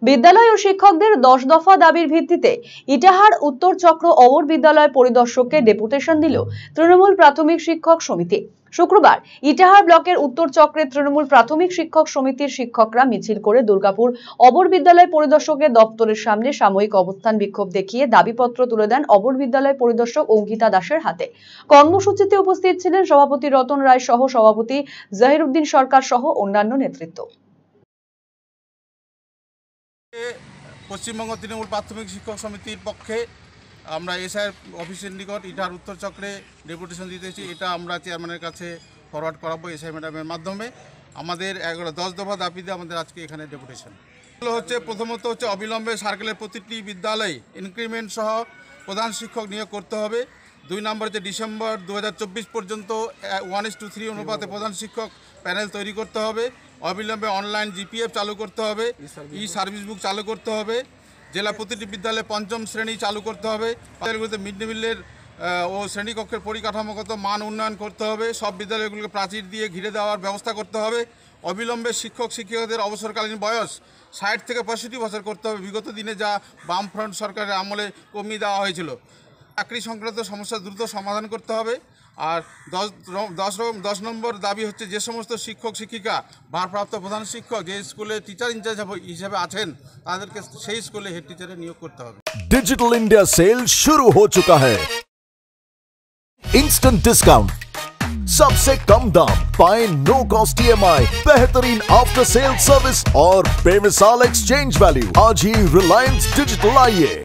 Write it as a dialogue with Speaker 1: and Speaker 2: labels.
Speaker 1: বিদ্যালয় ও শিক্ষকদের 10 দফা দাবির ভিত্তিতে ইটাহার উত্তর চক্র অবর বিদ্যালয় পরিদর্শককে ডেপুটেশন দিল তৃণমূল প্রাথমিক শিক্ষক সমিতি। শুক্রবার ইটাহার ব্লকের উত্তর চক্রের তৃণমূল প্রাথমিক শিক্ষক সমিতির শিক্ষকরা মিছিল করে দুর্গাপুর অবর বিদ্যালয় পরিদর্শকের দপ্তরের সামনে সাময়িক অবস্থান বিক্ষোভ দেখিয়ে দাবিপত্র তুলে দেন অবর বিদ্যালয় পরিদর্শক অঙ্কিতা দাসের হাতে। কর্মসূচিতে উপস্থিত ছিলেন সভাপতি রতন রায় সহ সভাপতি জাহিরউদ্দিন সরকার সহ অন্যান্য নেতৃত্ব।
Speaker 2: পশ্চিমবঙ্গ তৃণমূল প্রাথমিক শিক্ষক সমিতির পক্ষে আমরা এসআই অফিসের নিকট ইটাহার উত্তর চক্রে ডেপুটেশন দিতেছি। এটা আমরা চেয়ারম্যানের কাছে ফরওয়ার্ড করাবো এসআই ম্যাডামের মাধ্যমে। আমাদের 10 দফা দাবিতে আমাদের আজকে এখানে ডেপুটেশন হচ্ছে। প্রথমত হচ্ছে অবিলম্বে সার্কেলের প্রতিটি বিদ্যালয়ে ইনক্রিমেন্ট সহ প্রধান শিক্ষক নিয়োগ করতে হবে। 2 নম্বর হচ্ছে ডিসেম্বর 2024 পর্যন্ত 1:3 অনুপাতে প্রধান শিক্ষক প্যানেল তৈরি করতে হবে। অবিলম্বে অনলাইন জিপিএফ চালু করতে হবে, ই সার্ভিস বুক চালু করতে হবে। জেলা প্রতিটি বিদ্যালয়ে 5ম শ্রেণী চালু করতে হবে। বিদ্যালয়গুলোতে মিড ডে মিলের ও শ্রেণীকক্ষের পরিকাঠামোগত মান উন্নয়ন করতে হবে। সব বিদ্যালয়গুলোকে প্রাচীর দিয়ে ঘিরে দেওয়ার ব্যবস্থা করতে হবে। অবিলম্বে শিক্ষক শিক্ষিকাদের অবসরকালীন বয়স 60 থেকে 65 বছর করতে হবে। বিগত দিনে যা বামফ্রন্ট সরকারের আমলে কমিয়ে দেওয়া হয়েছিল। চাকরি সংক্রান্ত সমস্যা দ্রুত সমাধান করতে হবে। আর 10 নম্বর দাবি হচ্ছে যে সমস্ত শিক্ষক শিক্ষিকা ভারপ্রাপ্ত প্রধান শিক্ষক যে স্কুলে টিচার ইনচার্জ হিসেবে আছেন তাদেরকে সেই স্কুলে হেড টিচারে নিয়োগ করতে হবে।
Speaker 3: डिजिटल इंडिया सेल शुरू हो चुका है। इंस्टेंट डिस्काउंट, सबसे कम दाम, पाए नो कॉस्ट EMI, बेहतरीन आफ्टर सेल सर्विस और बेमिसाल एक्सचेंज वैल्यू। आज ही रिलायंस डिजिटल आइए।